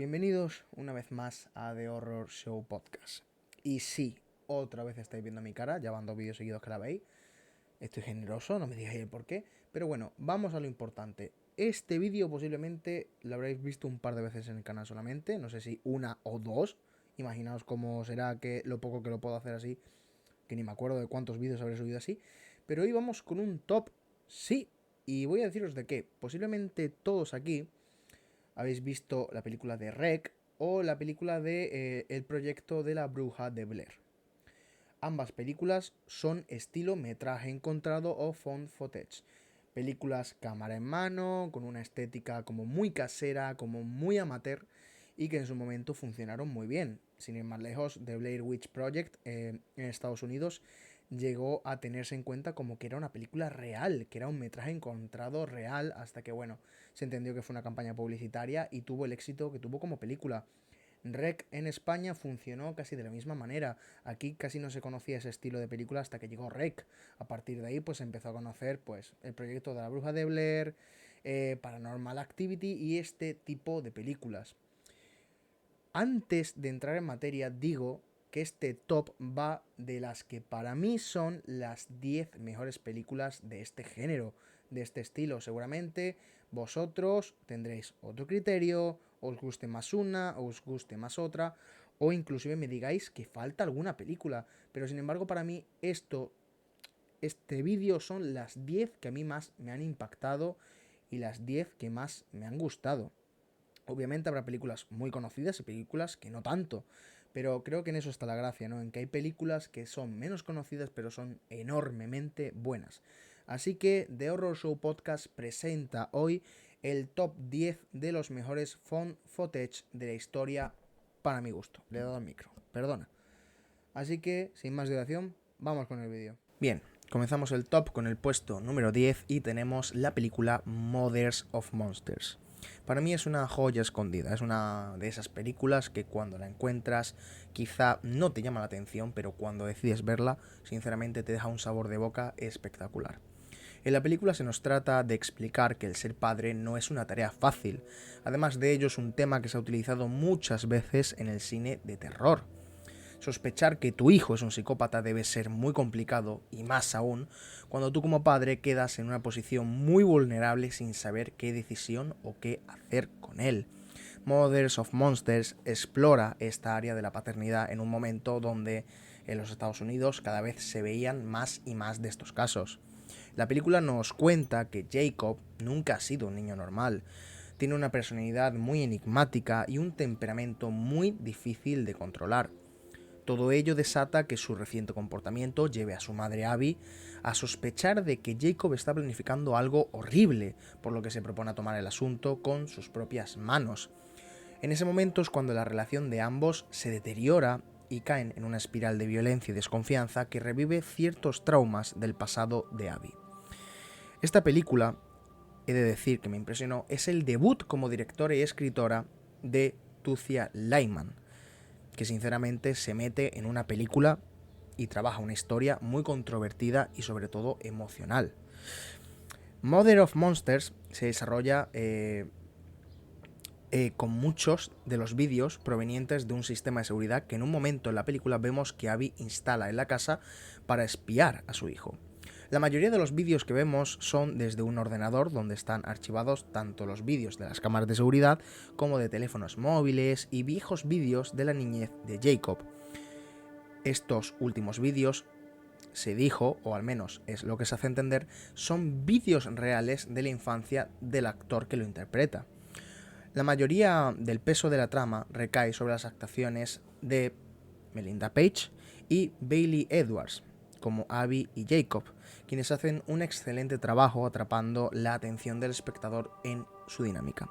Bienvenidos una vez más a The Horror Show Podcast. Y sí, otra vez estáis viendo mi cara, ya van 2 vídeos seguidos que la veis. Estoy generoso, no me digáis el por qué. Pero bueno, vamos a lo importante. Este vídeo posiblemente lo habréis visto un par de veces en el canal solamente, no sé si una o dos. Imaginaos cómo será que lo poco que lo puedo hacer así, que ni me acuerdo de cuántos vídeos habré subido así. Pero hoy vamos con un top, sí. Y voy a deciros de qué. Posiblemente todos aquí habéis visto la película de REC o la película de El proyecto de la bruja de Blair. Ambas películas son estilo metraje encontrado o found footage. Películas cámara en mano, con una estética como muy casera, como muy amateur, y que en su momento funcionaron muy bien. Sin ir más lejos, The Blair Witch Project en Estados Unidos llegó a tenerse en cuenta como que era una película real, que era un metraje encontrado real, hasta que, bueno, se entendió que fue una campaña publicitaria y tuvo el éxito que tuvo como película. REC en España funcionó casi de la misma manera. Aquí casi no se conocía ese estilo de película hasta que llegó REC. A partir de ahí pues se empezó a conocer pues el proyecto de la bruja de Blair, Paranormal Activity y este tipo de películas. Antes de entrar en materia digo que este top va de las que para mí son las 10 mejores películas de este género, de este estilo. Seguramente vosotros tendréis otro criterio, os guste más una, os guste más otra, o inclusive me digáis que falta alguna película. Pero sin embargo para mí este vídeo son las 10 que a mí más me han impactado y las 10 que más me han gustado. Obviamente habrá películas muy conocidas y películas que no tanto, pero creo que en eso está la gracia, ¿no? En que hay películas que son menos conocidas pero son enormemente buenas. Así que The Horror Show Podcast presenta hoy el top 10 de los mejores found footage de la historia para mi gusto. Le he dado al micro, perdona. Así que, sin más dilación, vamos con el vídeo. Bien, comenzamos el top con el puesto número 10 y tenemos la película Mothers of Monsters. Para mí es una joya escondida, es una de esas películas que cuando la encuentras quizá no te llama la atención, pero cuando decides verla, sinceramente te deja un sabor de boca espectacular. En la película se nos trata de explicar que el ser padre no es una tarea fácil, además de ello es un tema que se ha utilizado muchas veces en el cine de terror. Sospechar que tu hijo es un psicópata debe ser muy complicado, y más aún cuando tú como padre quedas en una posición muy vulnerable sin saber qué decisión o qué hacer con él. Mothers of Monsters explora esta área de la paternidad en un momento donde en los Estados Unidos cada vez se veían más y más de estos casos. La película nos cuenta que Jacob nunca ha sido un niño normal. Tiene una personalidad muy enigmática y un temperamento muy difícil de controlar. Todo ello desata que su reciente comportamiento lleve a su madre Abby a sospechar de que Jacob está planificando algo horrible, por lo que se propone tomar el asunto con sus propias manos. En ese momento es cuando la relación de ambos se deteriora y caen en una espiral de violencia y desconfianza que revive ciertos traumas del pasado de Abby. Esta película, he de decir que me impresionó, es el debut como directora y escritora de Tucia Lyman, que sinceramente se mete en una película y trabaja una historia muy controvertida y sobre todo emocional. Mother of Monsters se desarrolla con muchos de los vídeos provenientes de un sistema de seguridad que en un momento en la película vemos que Abby instala en la casa para espiar a su hijo. La mayoría de los vídeos que vemos son desde un ordenador donde están archivados tanto los vídeos de las cámaras de seguridad como de teléfonos móviles y viejos vídeos de la niñez de Jacob. Estos últimos vídeos, se dijo, o al menos es lo que se hace entender, son vídeos reales de la infancia del actor que lo interpreta. La mayoría del peso de la trama recae sobre las actuaciones de Melinda Page y Bailey Edwards, como Abby y Jacob, quienes hacen un excelente trabajo atrapando la atención del espectador en su dinámica.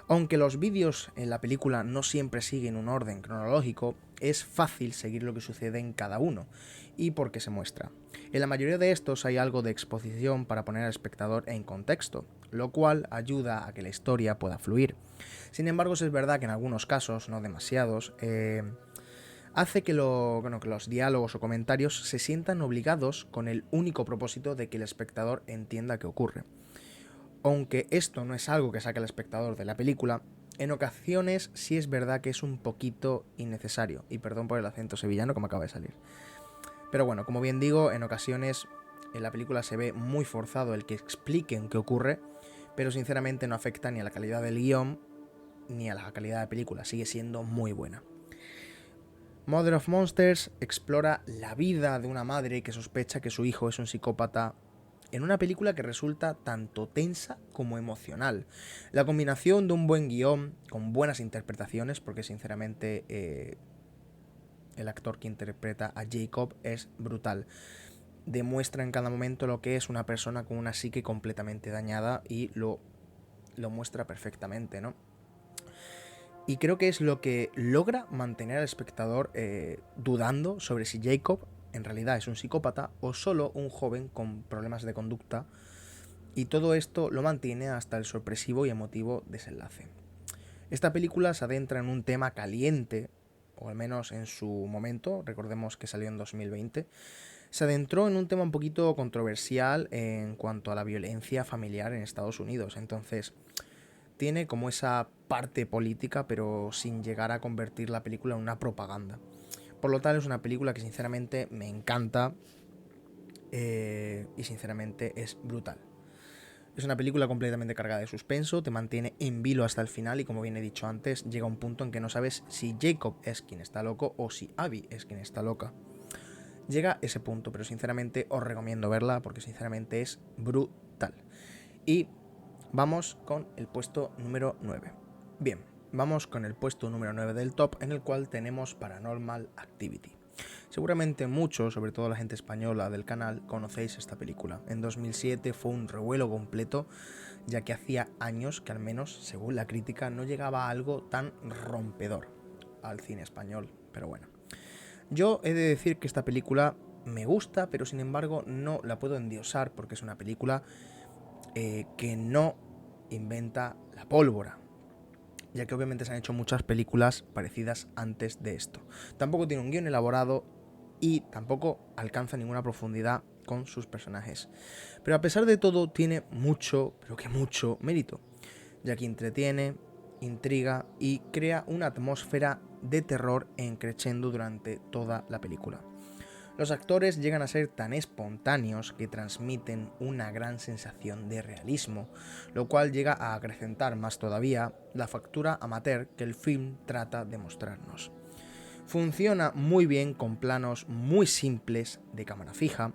Aunque los vídeos en la película no siempre siguen un orden cronológico, es fácil seguir lo que sucede en cada uno y por qué se muestra. En la mayoría de estos hay algo de exposición para poner al espectador en contexto, lo cual ayuda a que la historia pueda fluir. Sin embargo, es verdad que en algunos casos, no demasiados, hace que los diálogos o comentarios se sientan obligados con el único propósito de que el espectador entienda qué ocurre. Aunque esto no es algo que saque al espectador de la película, en ocasiones sí es verdad que es un poquito innecesario. Y perdón por el acento sevillano que me acaba de salir. Pero bueno, como bien digo, en ocasiones en la película se ve muy forzado el que expliquen qué ocurre, pero sinceramente no afecta ni a la calidad del guión ni a la calidad de la película, sigue siendo muy buena. Mother of Monsters explora la vida de una madre que sospecha que su hijo es un psicópata en una película que resulta tanto tensa como emocional. La combinación de un buen guión con buenas interpretaciones, porque sinceramente el actor que interpreta a Jacob es brutal. Demuestra en cada momento lo que es una persona con una psique completamente dañada y lo muestra perfectamente, ¿no? Y creo que es lo que logra mantener al espectador dudando sobre si Jacob en realidad es un psicópata o solo un joven con problemas de conducta. Y todo esto lo mantiene hasta el sorpresivo y emotivo desenlace. Esta película se adentra en un tema caliente, o al menos en su momento, recordemos que salió en 2020, se adentró en un tema un poquito controversial en cuanto a la violencia familiar en Estados Unidos. Entonces, tiene como esa parte política, pero sin llegar a convertir la película en una propaganda. Por lo tal, es una película que sinceramente me encanta y sinceramente es brutal. Es una película completamente cargada de suspenso, te mantiene en vilo hasta el final y como bien he dicho antes, llega un punto en que no sabes si Jacob es quien está loco o si Abby es quien está loca. Llega ese punto, pero sinceramente os recomiendo verla porque sinceramente es brutal. Y vamos con el puesto número 9. Bien, vamos con el puesto número 9 del top, en el cual tenemos Paranormal Activity. Seguramente muchos, sobre todo la gente española del canal, conocéis esta película. En 2007 fue un revuelo completo, ya que hacía años que al menos, según la crítica, no llegaba a algo tan rompedor al cine español. Pero bueno, yo he de decir que esta película me gusta, pero sin embargo no la puedo endiosar porque es una película que no inventa la pólvora, ya que obviamente se han hecho muchas películas parecidas antes de esto. Tampoco tiene un guión elaborado y tampoco alcanza ninguna profundidad con sus personajes. Pero a pesar de todo tiene mucho, pero que mucho mérito, ya que entretiene, intriga y crea una atmósfera de terror encrechendo durante toda la película. Los actores llegan a ser tan espontáneos que transmiten una gran sensación de realismo, lo cual llega a acrecentar más todavía la factura amateur que el film trata de mostrarnos. Funciona muy bien con planos muy simples de cámara fija,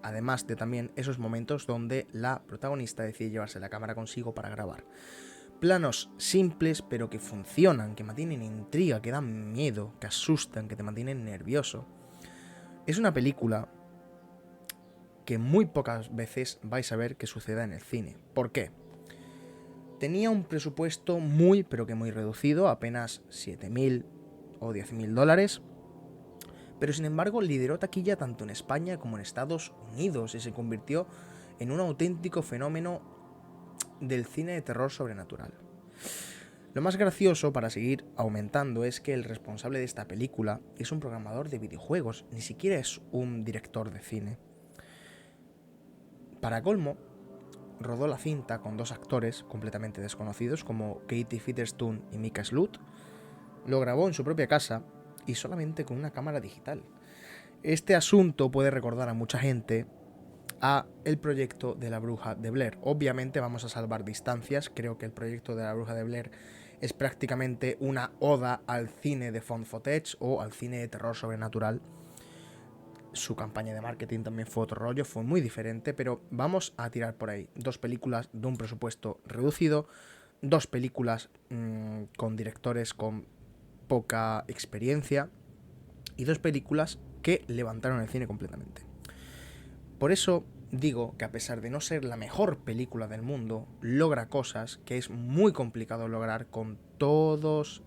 además de también esos momentos donde la protagonista decide llevarse la cámara consigo para grabar. Planos simples pero que funcionan, que mantienen intriga, que dan miedo, que asustan, que te mantienen nervioso. Es una película que muy pocas veces vais a ver que suceda en el cine. ¿Por qué? Tenía un presupuesto muy, pero que muy reducido, apenas 7.000 o 10.000 dólares, pero sin embargo lideró taquilla tanto en España como en Estados Unidos y se convirtió en un auténtico fenómeno del cine de terror sobrenatural. Lo más gracioso para seguir aumentando es que el responsable de esta película es un programador de videojuegos, ni siquiera es un director de cine. Para colmo, rodó la cinta con dos actores completamente desconocidos como Katie Featherston y Micah Slutt. Lo grabó en su propia casa y solamente con una cámara digital. Este asunto puede recordar a mucha gente a el proyecto de la Bruja de Blair. Obviamente vamos a salvar distancias, creo que el proyecto de la Bruja de Blair es prácticamente una oda al cine de found footage o al cine de terror sobrenatural. Su campaña de marketing también fue otro rollo, fue muy diferente, pero vamos a tirar por ahí. Dos películas de un presupuesto reducido, dos películas con directores con poca experiencia y dos películas que levantaron el cine completamente. Por eso digo que a pesar de no ser la mejor película del mundo, logra cosas que es muy complicado lograr con todas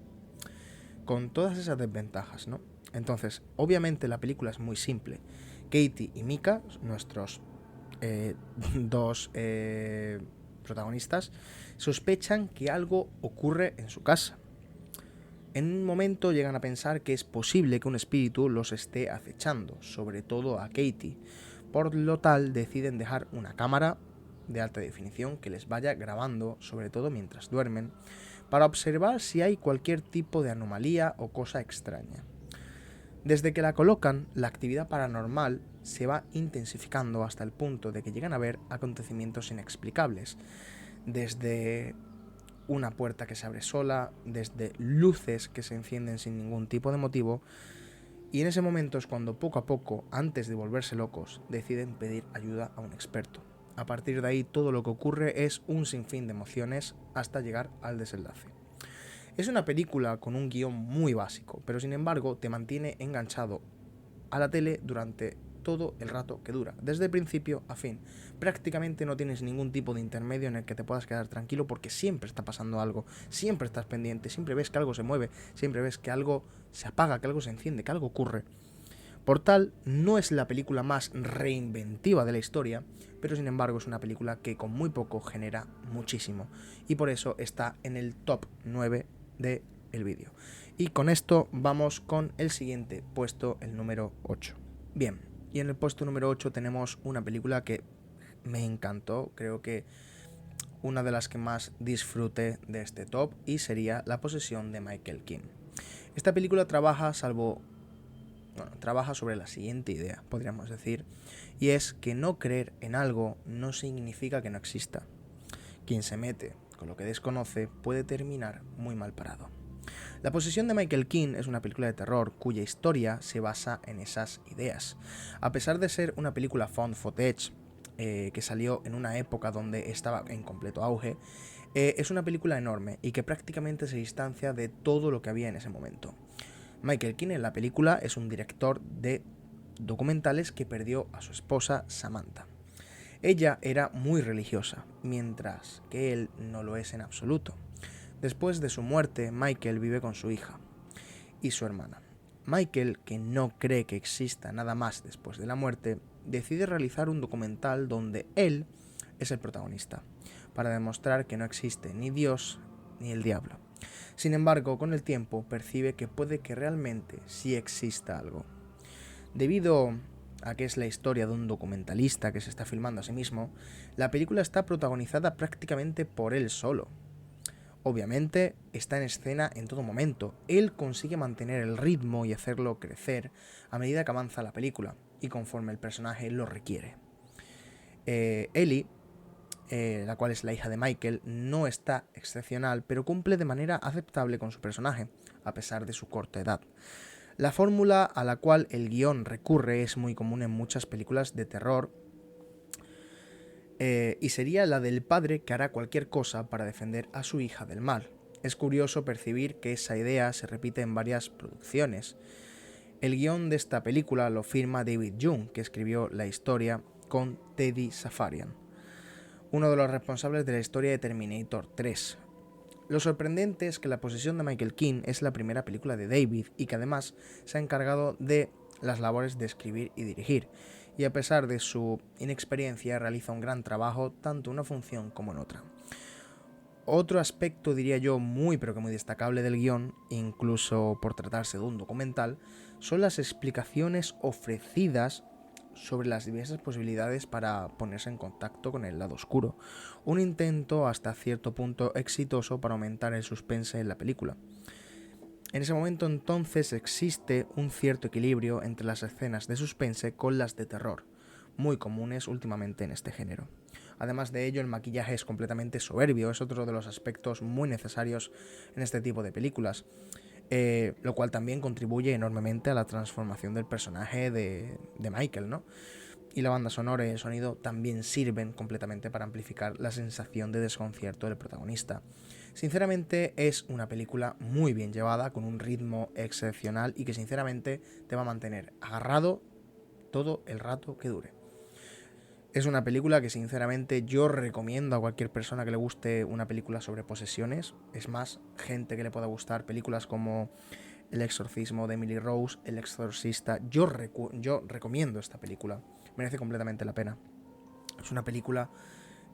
esas desventajas, ¿no? Entonces, obviamente la película es muy simple. Katie y Micah, nuestros dos protagonistas, sospechan que algo ocurre en su casa. En un momento llegan a pensar que es posible que un espíritu los esté acechando, sobre todo a Katie. Por lo tal, deciden dejar una cámara de alta definición que les vaya grabando, sobre todo mientras duermen, para observar si hay cualquier tipo de anomalía o cosa extraña. Desde que la colocan, la actividad paranormal se va intensificando hasta el punto de que llegan a ver acontecimientos inexplicables, desde una puerta que se abre sola, desde luces que se encienden sin ningún tipo de motivo, y en ese momento es cuando poco a poco, antes de volverse locos, deciden pedir ayuda a un experto. A partir de ahí todo lo que ocurre es un sinfín de emociones hasta llegar al desenlace. Es una película con un guión muy básico, pero sin embargo te mantiene enganchado a la tele durante todo el rato que dura, desde principio a fin. Prácticamente no tienes ningún tipo de intermedio en el que te puedas quedar tranquilo porque siempre está pasando algo, siempre estás pendiente, siempre ves que algo se mueve, siempre ves que algo se apaga, que algo se enciende, que algo ocurre. Por tal, no es la película más reinventiva de la historia, pero sin embargo es una película que con muy poco genera muchísimo, y por eso está en el top 9 del vídeo. Y con esto vamos con el siguiente puesto, el número 8. Bien, y en el puesto número 8 tenemos una película que me encantó, creo que una de las que más disfruté de este top, y sería La posesión de Michael King. Esta película trabaja sobre la siguiente idea, podríamos decir, y es que no creer en algo no significa que no exista. Quien se mete con lo que desconoce puede terminar muy mal parado. La posesión de Michael King es una película de terror cuya historia se basa en esas ideas. A pesar de ser una película found footage, que salió en una época donde estaba en completo auge, es una película enorme y que prácticamente se distancia de todo lo que había en ese momento. Michael King en la película es un director de documentales que perdió a su esposa Samantha. Ella era muy religiosa, mientras que él no lo es en absoluto. Después de su muerte, Michael vive con su hija y su hermana. Michael, que no cree que exista nada más después de la muerte, decide realizar un documental donde él es el protagonista, para demostrar que no existe ni Dios ni el diablo. Sin embargo, con el tiempo percibe que puede que realmente sí exista algo. Debido a que es la historia de un documentalista que se está filmando a sí mismo, la película está protagonizada prácticamente por él solo. Obviamente está en escena en todo momento. Él consigue mantener el ritmo y hacerlo crecer a medida que avanza la película y conforme el personaje lo requiere. Ellie, la cual es la hija de Michael, no está excepcional, pero cumple de manera aceptable con su personaje, a pesar de su corta edad. La fórmula a la cual el guión recurre es muy común en muchas películas de terror, y sería la del padre que hará cualquier cosa para defender a su hija del mal. Es curioso percibir que esa idea se repite en varias producciones. El guión de esta película lo firma David Young, que escribió la historia con Teddy Safarian, uno de los responsables de la historia de Terminator 3. Lo sorprendente es que La posesión de Michael King es la primera película de David y que además se ha encargado de las labores de escribir y dirigir, y a pesar de su inexperiencia realiza un gran trabajo tanto en una función como en otra. Otro aspecto, diría yo, muy pero que muy destacable del guión, incluso por tratarse de un documental, son las explicaciones ofrecidas sobre las diversas posibilidades para ponerse en contacto con el lado oscuro, un intento hasta cierto punto exitoso para aumentar el suspense en la película. En ese momento entonces existe un cierto equilibrio entre las escenas de suspense con las de terror, muy comunes últimamente en este género. Además de ello, el maquillaje es completamente soberbio, es otro de los aspectos muy necesarios en este tipo de películas, lo cual también contribuye enormemente a la transformación del personaje de Michael, ¿no? Y la banda sonora y el sonido también sirven completamente para amplificar la sensación de desconcierto del protagonista. Sinceramente es una película muy bien llevada, con un ritmo excepcional y que sinceramente te va a mantener agarrado todo el rato que dure. Es una película que sinceramente yo recomiendo a cualquier persona que le guste una película sobre posesiones. Es más, gente que le pueda gustar películas como El exorcismo de Emily Rose, El exorcista. Yo recomiendo esta película. Merece completamente la pena. Es una película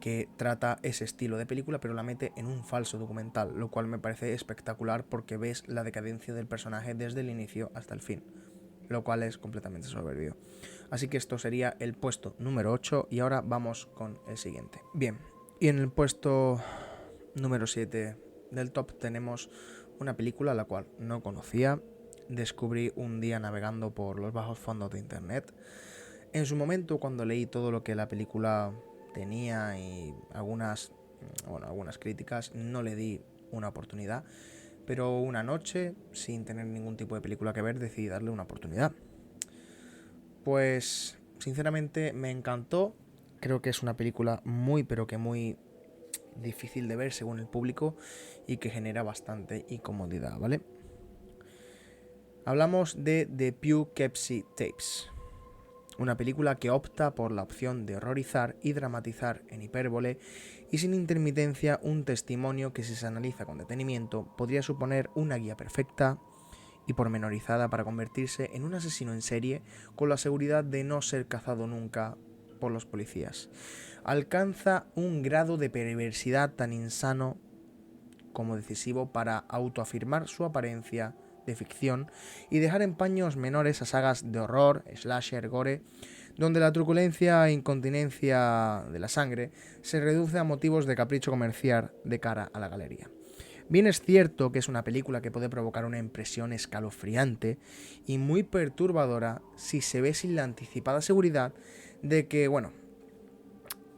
que trata ese estilo de película, pero la mete en un falso documental, lo cual me parece espectacular porque ves la decadencia del personaje desde el inicio hasta el fin, lo cual es completamente soberbio. Así que esto sería el puesto número 8 y ahora vamos con el siguiente. Bien, y en el puesto número 7 del top tenemos una película la cual no conocía, descubrí un día navegando por los bajos fondos de internet. En su momento, cuando leí todo lo que la película tenía y algunas críticas, no le di una oportunidad, pero una noche, sin tener ningún tipo de película que ver, decidí darle una oportunidad. Pues, sinceramente, me encantó. Creo que es una película muy, pero que muy difícil de ver según el público y que genera bastante incomodidad, ¿vale? Hablamos de The Poughkeepsie Tapes, una película que opta por la opción de horrorizar y dramatizar en hipérbole y sin intermitencia un testimonio que, si se analiza con detenimiento, podría suponer una guía perfecta y pormenorizada para convertirse en un asesino en serie con la seguridad de no ser cazado nunca por los policías. Alcanza un grado de perversidad tan insano como decisivo para autoafirmar su apariencia de ficción y dejar en paños menores a sagas de horror, slasher, gore, donde la truculencia e incontinencia de la sangre se reduce a motivos de capricho comercial de cara a la galería. Bien es cierto que es una película que puede provocar una impresión escalofriante y muy perturbadora si se ve sin la anticipada seguridad de que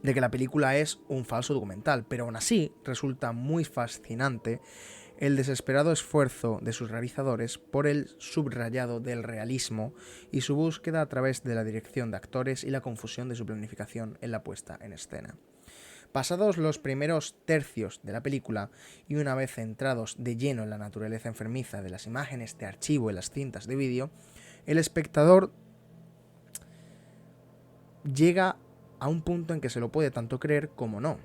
la película es un falso documental, pero aún así resulta muy fascinante el desesperado esfuerzo de sus realizadores por el subrayado del realismo y su búsqueda a través de la dirección de actores y la confusión de su planificación en la puesta en escena. Pasados los primeros tercios de la película y una vez centrados de lleno en la naturaleza enfermiza de las imágenes de archivo y las cintas de vídeo, el espectador llega a un punto en que se lo puede tanto creer como no,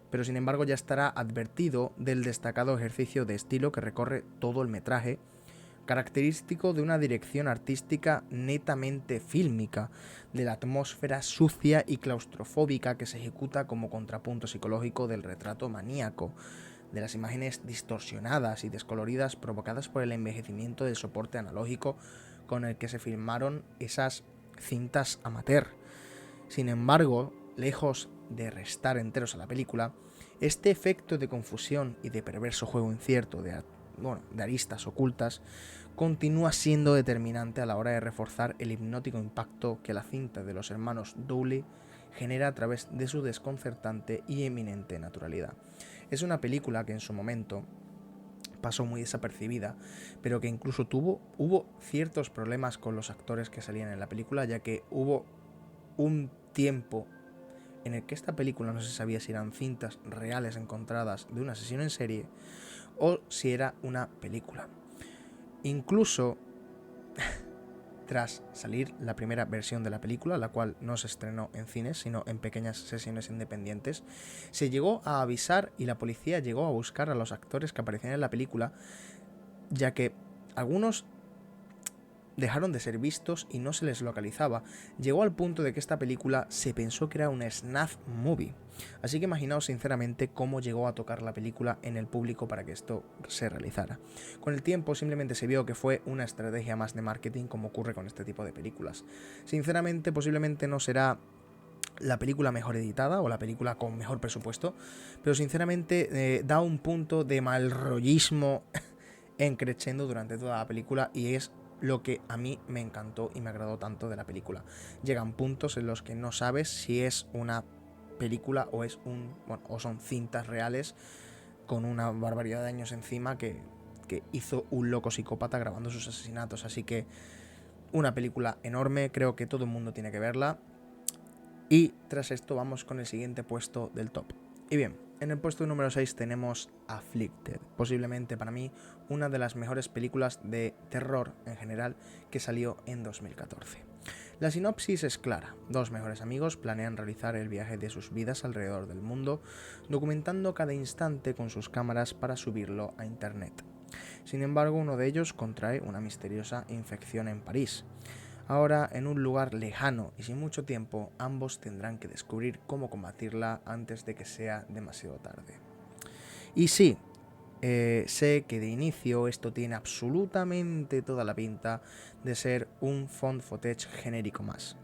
pero sin embargo ya estará advertido del destacado ejercicio de estilo que recorre todo el metraje, característico de una dirección artística netamente fílmica, de la atmósfera sucia y claustrofóbica que se ejecuta como contrapunto psicológico del retrato maníaco, de las imágenes distorsionadas y descoloridas provocadas por el envejecimiento del soporte analógico con el que se filmaron esas cintas amateur. Sin embargo, lejos de restar enteros a la película, este efecto de confusión y de perverso juego incierto de aristas ocultas continúa siendo determinante a la hora de reforzar el hipnótico impacto que la cinta de los hermanos Dowling genera a través de su desconcertante y eminente naturalidad. Es una película que en su momento pasó muy desapercibida, pero que incluso hubo ciertos problemas con los actores que salían en la película, ya que hubo un tiempo en el que esta película no se sabía si eran cintas reales encontradas de un asesino en serie o si era una película. Incluso tras salir la primera versión de la película, la cual no se estrenó en cines, sino en pequeñas sesiones independientes, se llegó a avisar y la policía llegó a buscar a los actores que aparecían en la película, ya que algunos dejaron de ser vistos y no se les localizaba. Llegó al punto de que esta película se pensó que era una snuff movie. Así que imaginaos sinceramente cómo llegó a tocar la película en el público para que esto se realizara. Con el tiempo simplemente se vio que fue una estrategia más de marketing, como ocurre con este tipo de películas. Sinceramente, posiblemente no será la película mejor editada o la película con mejor presupuesto, pero sinceramente da un punto de malrollismo encrechendo durante toda la película y es lo que a mí me encantó y me agradó tanto de la película. Llegan puntos en los que no sabes si es una película o es o son cintas reales con una barbaridad de años encima que hizo un loco psicópata grabando sus asesinatos. Así que una película enorme, creo que todo el mundo tiene que verla. Y tras esto vamos con el siguiente puesto del top. Y bien, en el puesto número 6 tenemos Afflicted, posiblemente para mí una de las mejores películas de terror en general que salió en 2014. La sinopsis es clara: dos mejores amigos planean realizar el viaje de sus vidas alrededor del mundo, documentando cada instante con sus cámaras para subirlo a internet. Sin embargo, uno de ellos contrae una misteriosa infección en París. Ahora, en un lugar lejano y sin mucho tiempo, ambos tendrán que descubrir cómo combatirla antes de que sea demasiado tarde. Y sí, sé que de inicio esto tiene absolutamente toda la pinta de ser un found footage genérico más.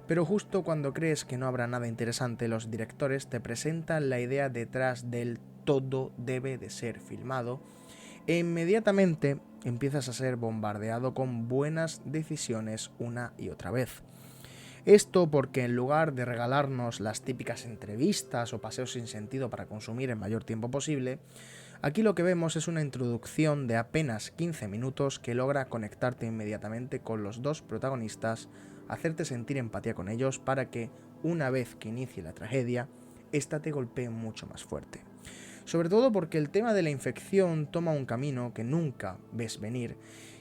Pero justo cuando crees que no habrá nada interesante, los directores te presentan la idea detrás del todo debe de ser filmado e inmediatamente empiezas a ser bombardeado con buenas decisiones una y otra vez. Esto porque en lugar de regalarnos las típicas entrevistas o paseos sin sentido para consumir el mayor tiempo posible, aquí lo que vemos es una introducción de apenas 15 minutos que logra conectarte inmediatamente con los dos protagonistas, hacerte sentir empatía con ellos para que, una vez que inicie la tragedia, esta te golpee mucho más fuerte. Sobre todo porque el tema de la infección toma un camino que nunca ves venir,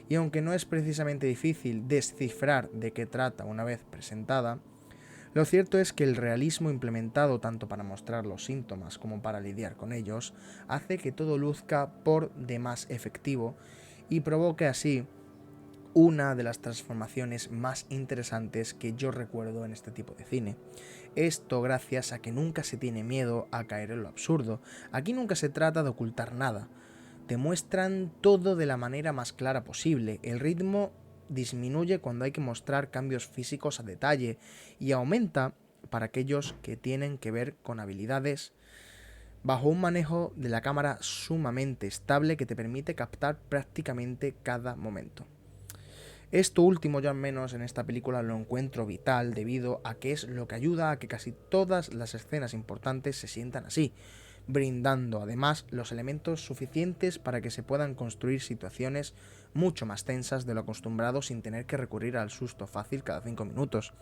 y aunque no es precisamente difícil descifrar de qué trata una vez presentada, lo cierto es que el realismo implementado tanto para mostrar los síntomas como para lidiar con ellos hace que todo luzca por demás efectivo y provoque así una de las transformaciones más interesantes que yo recuerdo en este tipo de cine. Esto gracias a que nunca se tiene miedo a caer en lo absurdo. Aquí nunca se trata de ocultar nada. Te muestran todo de la manera más clara posible. El ritmo disminuye cuando hay que mostrar cambios físicos a detalle y aumenta para aquellos que tienen que ver con habilidades bajo un manejo de la cámara sumamente estable que te permite captar prácticamente cada momento. Esto último yo al menos en esta película lo encuentro vital debido a que es lo que ayuda a que casi todas las escenas importantes se sientan así, brindando además los elementos suficientes para que se puedan construir situaciones mucho más tensas de lo acostumbrado sin tener que recurrir al susto fácil cada 5 minutos.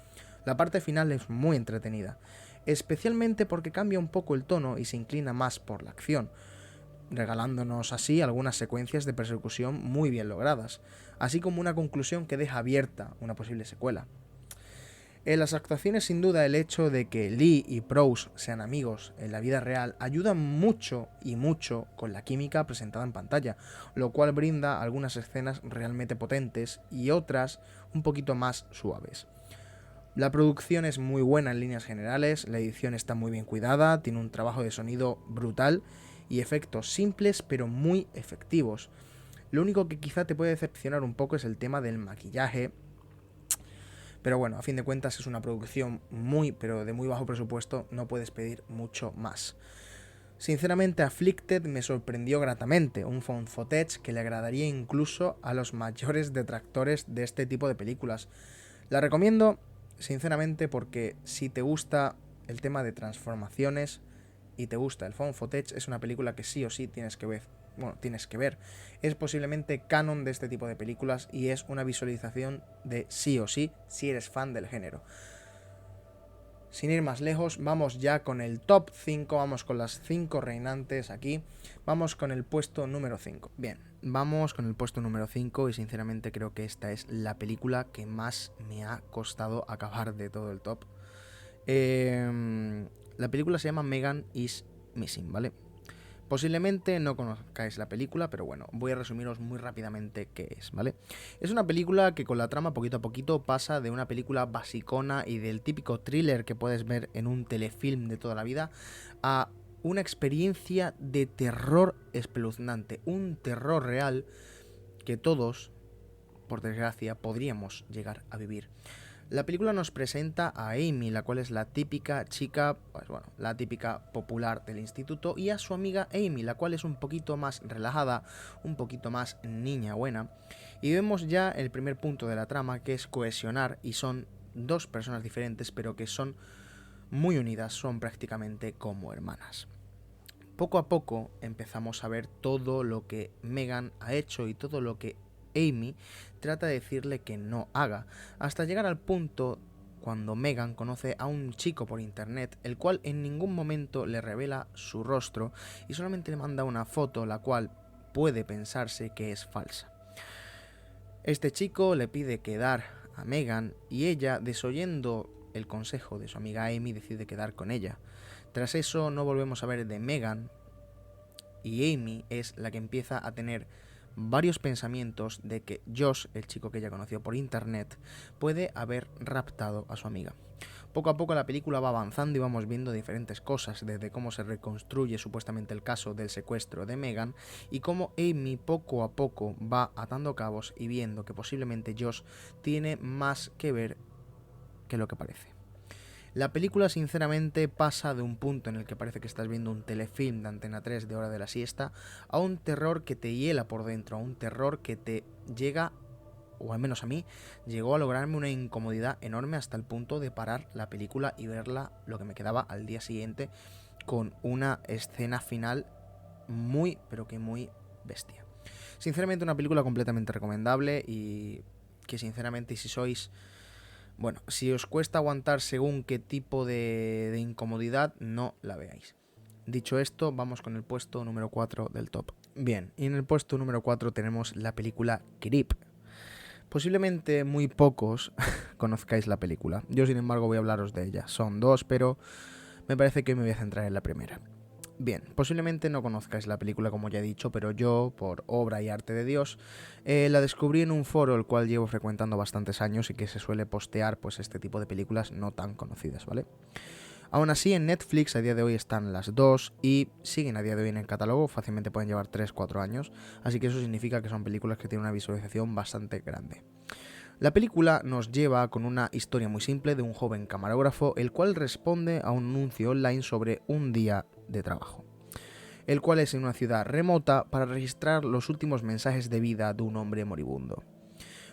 La parte final es muy entretenida, especialmente porque cambia un poco el tono y se inclina más por la acción, regalándonos así algunas secuencias de persecución muy bien logradas, así como una conclusión que deja abierta una posible secuela. En las actuaciones sin duda el hecho de que Lee y Prowse sean amigos en la vida real ayuda mucho y mucho con la química presentada en pantalla, lo cual brinda algunas escenas realmente potentes y otras un poquito más suaves. La producción es muy buena en líneas generales, la edición está muy bien cuidada, tiene un trabajo de sonido brutal y efectos simples pero muy efectivos. Lo único que quizá te puede decepcionar un poco es el tema del maquillaje, pero bueno, a fin de cuentas es una producción pero de muy bajo presupuesto, no puedes pedir mucho más. Sinceramente, Afflicted me sorprendió gratamente, un found footage que le agradaría incluso a los mayores detractores de este tipo de películas. La recomiendo, sinceramente, porque si te gusta el tema de transformaciones y te gusta el found footage, es una película que sí o sí tienes que ver. Es posiblemente canon de este tipo de películas y es una visualización de sí o sí si eres fan del género. Sin ir más lejos, vamos ya con el top 5, vamos con las 5 reinantes aquí. Vamos con el puesto número 5. Bien, vamos con el puesto número 5 y sinceramente creo que esta es la película que más me ha costado acabar de todo el top. La película se llama Megan is Missing, ¿vale? Posiblemente no conozcáis la película, pero bueno, voy a resumiros muy rápidamente qué es, ¿vale? Es una película que con la trama poquito a poquito pasa de una película basicona y del típico thriller que puedes ver en un telefilm de toda la vida a una experiencia de terror espeluznante, un terror real que todos, por desgracia, podríamos llegar a vivir. La película nos presenta a Amy, la cual es la típica chica, la típica popular del instituto, y a su amiga Amy, la cual es un poquito más relajada, un poquito más niña buena. Y vemos ya el primer punto de la trama, que es cohesionar, y son dos personas diferentes, pero que son muy unidas, son prácticamente como hermanas. Poco a poco empezamos a ver todo lo que Megan ha hecho y todo lo que Amy trata de decirle que no haga, hasta llegar al punto cuando Megan conoce a un chico por internet, el cual en ningún momento le revela su rostro y solamente le manda una foto, la cual puede pensarse que es falsa. Este chico le pide quedar a Megan y ella, desoyendo el consejo de su amiga Amy, decide quedar con ella. Tras eso no volvemos a ver de Megan y Amy es la que empieza a tener varios pensamientos de que Josh, el chico que ella conoció por internet, puede haber raptado a su amiga. Poco a poco la película va avanzando y vamos viendo diferentes cosas, desde cómo se reconstruye supuestamente el caso del secuestro de Megan y cómo Amy poco a poco va atando cabos y viendo que posiblemente Josh tiene más que ver que lo que parece. La película sinceramente pasa de un punto en el que parece que estás viendo un telefilm de Antena 3 de hora de la siesta a un terror que te hiela por dentro, a un terror que te llega, o al menos a mí, llegó a lograrme una incomodidad enorme hasta el punto de parar la película y verla lo que me quedaba al día siguiente con una escena final muy, pero que muy bestia. Sinceramente una película completamente recomendable y que sinceramente si sois... Bueno, si os cuesta aguantar según qué tipo de incomodidad, no la veáis. Dicho esto, vamos con el puesto número 4 del top. Bien, y en el puesto número 4 tenemos la película Creep. Posiblemente muy pocos conozcáis la película. Yo, sin embargo, voy a hablaros de ella. Son dos, pero me parece que hoy me voy a centrar en la primera. Bien, posiblemente no conozcáis la película como ya he dicho, pero yo, por obra y arte de Dios, la descubrí en un foro el cual llevo frecuentando bastantes años y que se suele postear pues este tipo de películas no tan conocidas, ¿vale? Aún así, en Netflix a día de hoy están las dos y siguen a día de hoy en el catálogo, fácilmente pueden llevar 3-4 años, así que eso significa que son películas que tienen una visualización bastante grande. La película nos lleva con una historia muy simple de un joven camarógrafo el cual responde a un anuncio online sobre un día de trabajo, el cual es en una ciudad remota para registrar los últimos mensajes de vida de un hombre moribundo.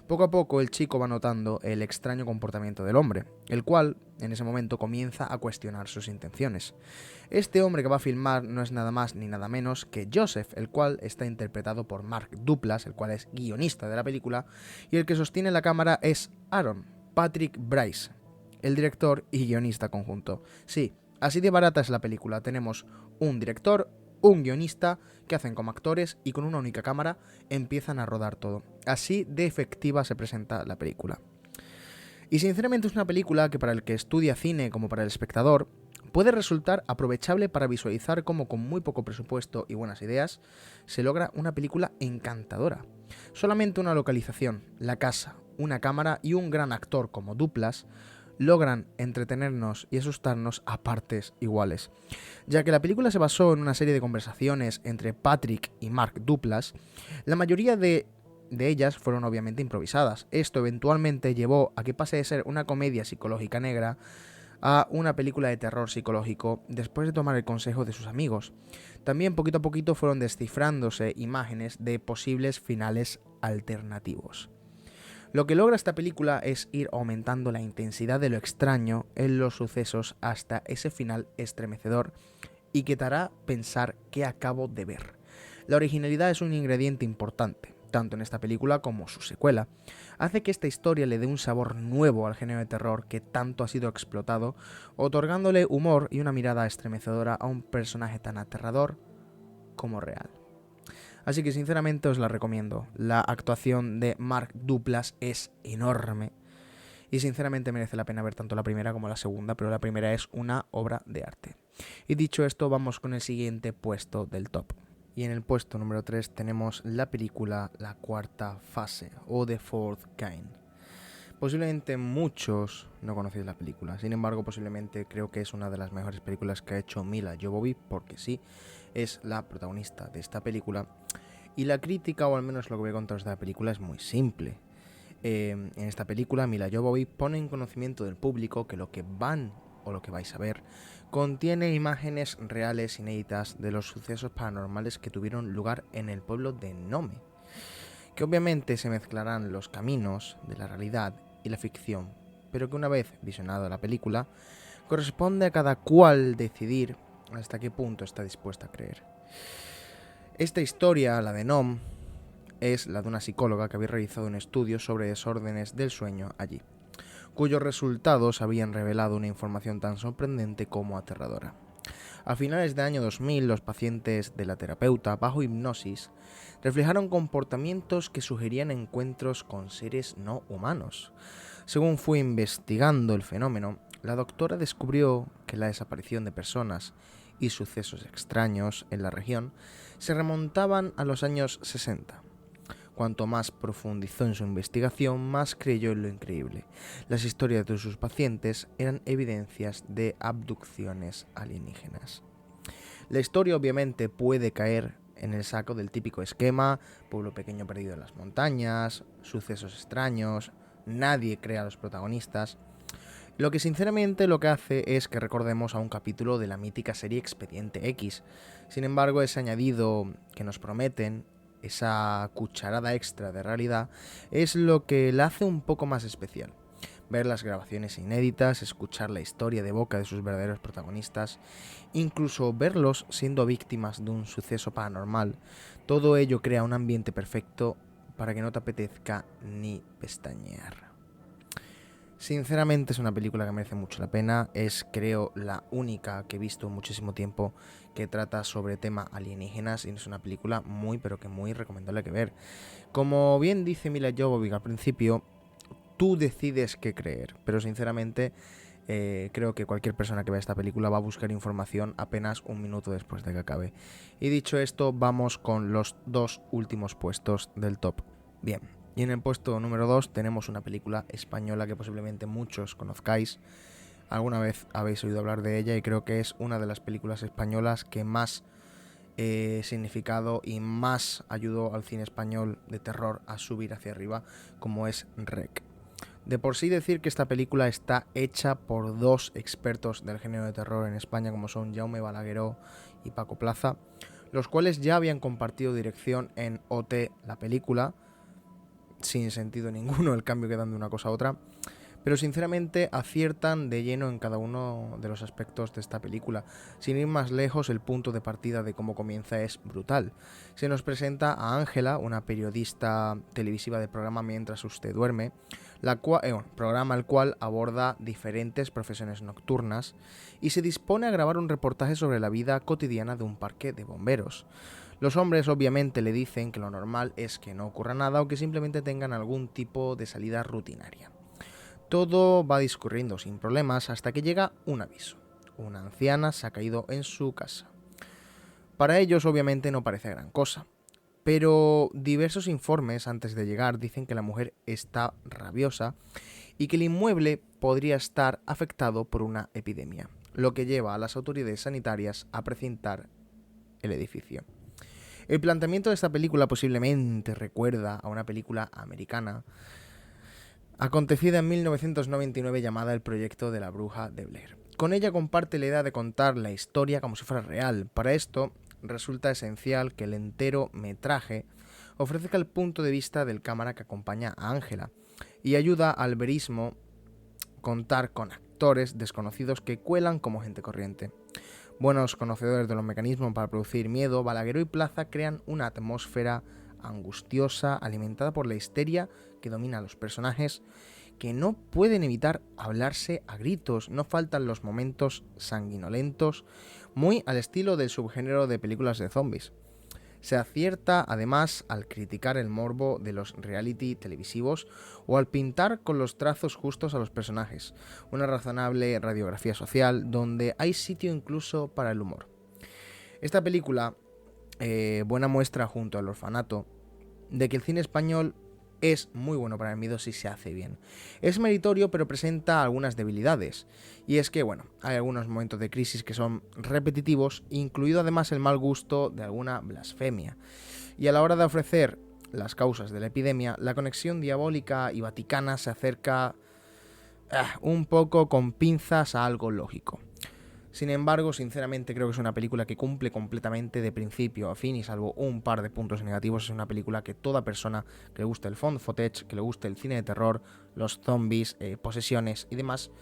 Poco a poco el chico va notando el extraño comportamiento del hombre, el cual en ese momento comienza a cuestionar sus intenciones. Este hombre que va a filmar no es nada más ni nada menos que Joseph, el cual está interpretado por Mark Duplass, el cual es guionista de la película, y el que sostiene la cámara es Aaron Patrick Bryce, el director y guionista conjunto. Sí, así de barata es la película. Tenemos un director, un guionista que hacen como actores y con una única cámara empiezan a rodar todo. Así de efectiva se presenta la película. Y sinceramente es una película que para el que estudia cine como para el espectador puede resultar aprovechable para visualizar cómo con muy poco presupuesto y buenas ideas se logra una película encantadora. Solamente una localización, la casa, una cámara y un gran actor como Duplass logran entretenernos y asustarnos a partes iguales. Ya que la película se basó en una serie de conversaciones entre Patrick y Mark Duplass, la mayoría de ellas fueron obviamente improvisadas. Esto eventualmente llevó a que pase de ser una comedia psicológica negra a una película de terror psicológico después de tomar el consejo de sus amigos. También poquito a poquito fueron descifrándose imágenes de posibles finales alternativos. Lo que logra esta película es ir aumentando la intensidad de lo extraño en los sucesos hasta ese final estremecedor y que te hará pensar qué acabo de ver. La originalidad es un ingrediente importante, tanto en esta película como su secuela. Hace que esta historia le dé un sabor nuevo al género de terror que tanto ha sido explotado, otorgándole humor y una mirada estremecedora a un personaje tan aterrador como real. Así que sinceramente os la recomiendo. La actuación de Mark Duplass es enorme y sinceramente merece la pena ver tanto la primera como la segunda, pero la primera es una obra de arte. Y dicho esto, vamos con el siguiente puesto del top. Y en el puesto número 3 tenemos la película La Cuarta Fase o The Fourth Kind. Posiblemente muchos no conocéis la película, sin embargo posiblemente creo que es una de las mejores películas que ha hecho Mila Jovovich, porque sí, es la protagonista de esta película. Y la crítica, o al menos lo que voy a contaros de la película, es muy simple. En esta película Mila Jovovich pone en conocimiento del público que lo que van o lo que vais a ver contiene imágenes reales inéditas de los sucesos paranormales que tuvieron lugar en el pueblo de Nome, que obviamente se mezclarán los caminos de la realidad y la ficción, pero que una vez visionada la película corresponde a cada cual decidir hasta qué punto está dispuesta a creer. Esta historia, la de Nome, es la de una psicóloga que había realizado un estudio sobre desórdenes del sueño allí, cuyos resultados habían revelado una información tan sorprendente como aterradora. A finales del año 2000, los pacientes de la terapeuta, bajo hipnosis, reflejaron comportamientos que sugerían encuentros con seres no humanos. Según fue investigando el fenómeno, la doctora descubrió que la desaparición de personas y sucesos extraños en la región se remontaban a los años 60. Cuanto más profundizó en su investigación, más creyó en lo increíble. Las historias de sus pacientes eran evidencias de abducciones alienígenas. La historia obviamente puede caer en el saco del típico esquema: pueblo pequeño perdido en las montañas, sucesos extraños, nadie cree a los protagonistas. Lo que sinceramente lo que hace es que recordemos a un capítulo de la mítica serie Expediente X. Sin embargo, ese añadido que nos prometen, esa cucharada extra de realidad, es lo que la hace un poco más especial. Ver las grabaciones inéditas, escuchar la historia de boca de sus verdaderos protagonistas, incluso verlos siendo víctimas de un suceso paranormal, todo ello crea un ambiente perfecto para que no te apetezca ni pestañear. Sinceramente es una película que merece mucho la pena, es creo la única que he visto en muchísimo tiempo que trata sobre tema alienígenas y es una película muy pero que muy recomendable que ver. Como bien dice Mila Jovovich al principio, tú decides qué creer, pero sinceramente creo que cualquier persona que vea esta película va a buscar información apenas un minuto después de que acabe. Y dicho esto, vamos con los dos últimos puestos del top. Bien, y en el puesto número 2 tenemos una película española que posiblemente muchos conozcáis. Alguna vez habéis oído hablar de ella y creo que es una de las películas españolas que más significado y más ayudó al cine español de terror a subir hacia arriba, como es REC. De por sí decir que esta película está hecha por dos expertos del género de terror en España, como son Jaume Balagueró y Paco Plaza, los cuales ya habían compartido dirección en OT, la película, sin sentido ninguno el cambio que dan de una cosa a otra, pero sinceramente aciertan de lleno en cada uno de los aspectos de esta película. Sin ir más lejos, el punto de partida de cómo comienza es brutal. Se nos presenta a Ángela, una periodista televisiva del programa Mientras usted duerme, programa el cual aborda diferentes profesiones nocturnas y se dispone a grabar un reportaje sobre la vida cotidiana de un parque de bomberos. Los hombres obviamente le dicen que lo normal es que no ocurra nada o que simplemente tengan algún tipo de salida rutinaria. Todo va discurriendo sin problemas hasta que llega un aviso. Una anciana se ha caído en su casa. Para ellos obviamente no parece gran cosa, pero diversos informes antes de llegar dicen que la mujer está rabiosa y que el inmueble podría estar afectado por una epidemia, lo que lleva a las autoridades sanitarias a precintar el edificio. El planteamiento de esta película posiblemente recuerda a una película americana acontecida en 1999 llamada El proyecto de la bruja de Blair. Con ella comparte la idea de contar la historia como si fuera real. Para esto resulta esencial que el entero metraje ofrezca el punto de vista del cámara que acompaña a Ángela y ayuda al verismo contar con actores desconocidos que cuelan como gente corriente. Buenos conocedores de los mecanismos para producir miedo, Balagueró y Plaza crean una atmósfera angustiosa, alimentada por la histeria que domina a los personajes, que no pueden evitar hablarse a gritos. No faltan los momentos sanguinolentos, muy al estilo del subgénero de películas de zombies. Se acierta además al criticar el morbo de los reality televisivos o al pintar con los trazos justos a los personajes, una razonable radiografía social donde hay sitio incluso para el humor. Esta película, buena muestra junto al Orfanato, de que el cine español es muy bueno para el miedo si se hace bien. Es meritorio, pero presenta algunas debilidades. Y es que, bueno, hay algunos momentos de crisis que son repetitivos, incluido además el mal gusto de alguna blasfemia. Y a la hora de ofrecer las causas de la epidemia, la conexión diabólica y vaticana se acerca un poco con pinzas a algo lógico. Sin embargo, sinceramente creo que es una película que cumple completamente de principio a fin y salvo un par de puntos negativos, es una película que toda persona que le guste el found footage, que le guste el cine de terror, los zombies, posesiones y demás,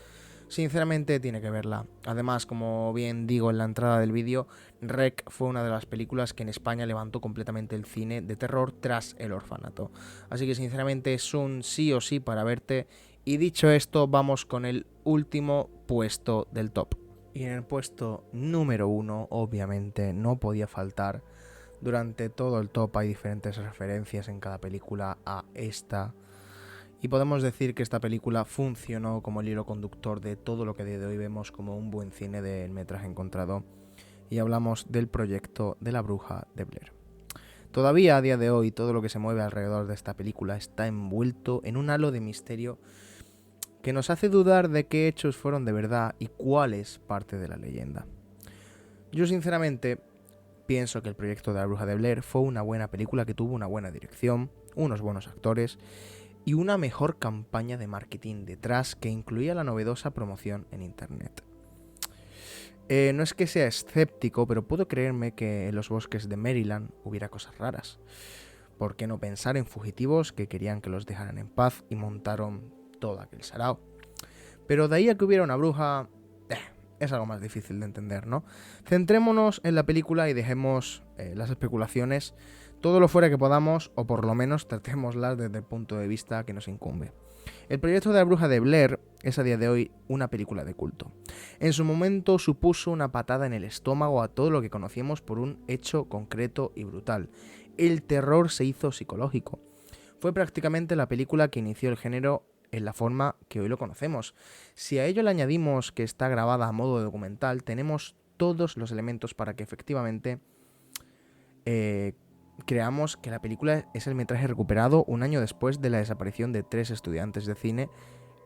sinceramente tiene que verla. Además, como bien digo en la entrada del vídeo, REC fue una de las películas que en España levantó completamente el cine de terror tras El Orfanato. Así que sinceramente es un sí o sí para verte. Y dicho esto, vamos con el último puesto del top. Y en el puesto número 1, obviamente, no podía faltar. Durante todo el top hay diferentes referencias en cada película a esta. Y podemos decir que esta película funcionó como el hilo conductor de todo lo que de hoy vemos como un buen cine del metraje encontrado. Y hablamos del proyecto de la bruja de Blair. Todavía a día de hoy todo lo que se mueve alrededor de esta película está envuelto en un halo de misterio que nos hace dudar de qué hechos fueron de verdad y cuál es parte de la leyenda. Yo sinceramente pienso que el proyecto de la bruja de Blair fue una buena película que tuvo una buena dirección, unos buenos actores y una mejor campaña de marketing detrás que incluía la novedosa promoción en internet. No es que sea escéptico, pero puedo creerme que en los bosques de Maryland hubiera cosas raras. ¿Por qué no pensar en fugitivos que querían que los dejaran en paz y montaron todo aquel sarao? Pero de ahí a que hubiera una bruja, es algo más difícil de entender, ¿no? Centrémonos en la película y dejemos las especulaciones todo lo fuera que podamos, o por lo menos tratémoslas desde el punto de vista que nos incumbe. El proyecto de la Bruja de Blair es a día de hoy una película de culto. En su momento supuso una patada en el estómago a todo lo que conocíamos por un hecho concreto y brutal. El terror se hizo psicológico. Fue prácticamente la película que inició el género en la forma que hoy lo conocemos. Si a ello le añadimos que está grabada a modo documental, tenemos todos los elementos para que efectivamente creamos que la película es el metraje recuperado un año después de la desaparición de 3 estudiantes de cine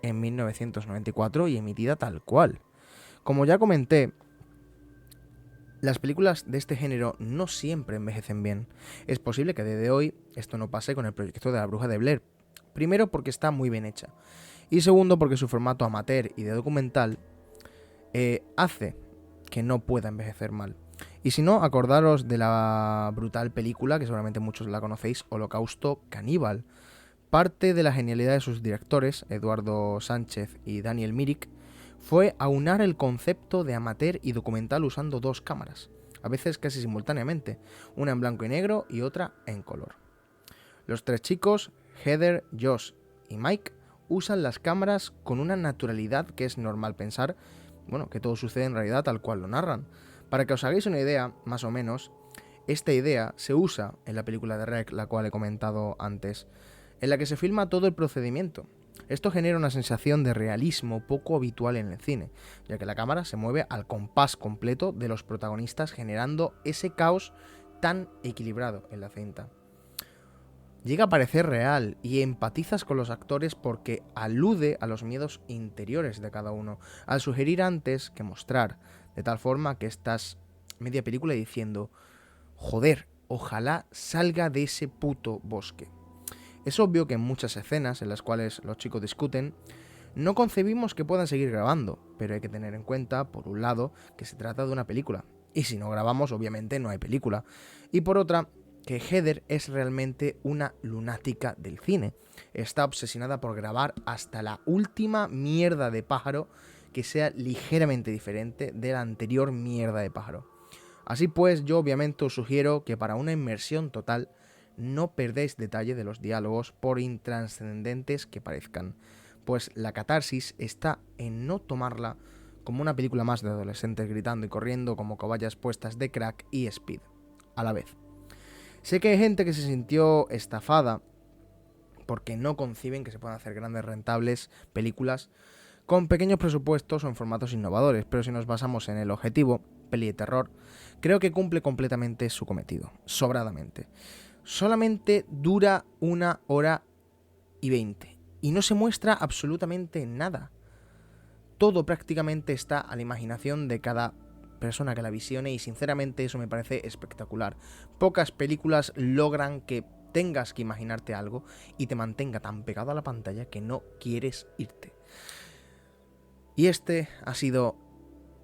en 1994 y emitida tal cual. Como ya comenté, las películas de este género no siempre envejecen bien. Es posible que desde hoy esto no pase con el proyecto de la Bruja de Blair. Primero porque está muy bien hecha. Y segundo porque su formato amateur y de documental hace que no pueda envejecer mal. Y si no, acordaros de la brutal película, que seguramente muchos la conocéis, Holocausto Caníbal. Parte de la genialidad de sus directores, Eduardo Sánchez y Daniel Myrick, fue aunar el concepto de amateur y documental usando 2 cámaras, a veces casi simultáneamente, una en blanco y negro y otra en color. Los 3 chicos, Heather, Josh y Mike, usan las cámaras con una naturalidad que es normal pensar, que todo sucede en realidad tal cual lo narran. Para que os hagáis una idea, más o menos, esta idea se usa en la película de REC, la cual he comentado antes, en la que se filma todo el procedimiento. Esto genera una sensación de realismo poco habitual en el cine, ya que la cámara se mueve al compás completo de los protagonistas, generando ese caos tan equilibrado en la cinta. Llega a parecer real y empatizas con los actores porque alude a los miedos interiores de cada uno, al sugerir antes que mostrar, de tal forma que estás media película diciendo, joder, ojalá salga de ese puto bosque. Es obvio que en muchas escenas en las cuales los chicos discuten, no concebimos que puedan seguir grabando, pero hay que tener en cuenta, por un lado, que se trata de una película, y si no grabamos, obviamente no hay película, y por otra, que Heather es realmente una lunática del cine. Está obsesionada por grabar hasta la última mierda de pájaro que sea ligeramente diferente de la anterior mierda de pájaro. Así pues, yo obviamente os sugiero que para una inmersión total no perdéis detalle de los diálogos por intranscendentes que parezcan, pues la catarsis está en no tomarla como una película más de adolescentes gritando y corriendo como cobayas puestas de crack y speed a la vez. Sé que hay gente que se sintió estafada porque no conciben que se puedan hacer grandes rentables películas con pequeños presupuestos o en formatos innovadores, pero si nos basamos en el objetivo, peli de terror, creo que cumple completamente su cometido, sobradamente. Solamente dura 1 hora y 20 y no se muestra absolutamente nada. Todo prácticamente está a la imaginación de cada persona que la visione y sinceramente eso me parece espectacular. Pocas películas logran que tengas que imaginarte algo y te mantenga tan pegado a la pantalla que no quieres irte. Y este ha sido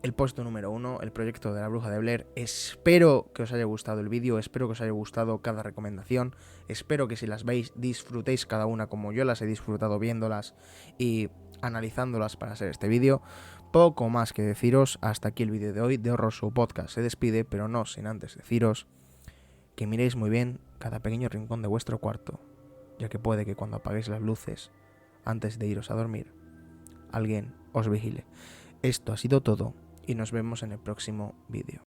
el puesto número 1, el proyecto de la Bruja de Blair. Espero que os haya gustado el vídeo, espero que os haya gustado cada recomendación, espero que si las veis disfrutéis cada una como yo las he disfrutado viéndolas y analizándolas para hacer este vídeo. Poco más que deciros, hasta aquí el vídeo de hoy de Horror Show Podcast se despide, pero no sin antes deciros que miréis muy bien cada pequeño rincón de vuestro cuarto, ya que puede que cuando apaguéis las luces, antes de iros a dormir, alguien os vigile. Esto ha sido todo y nos vemos en el próximo vídeo.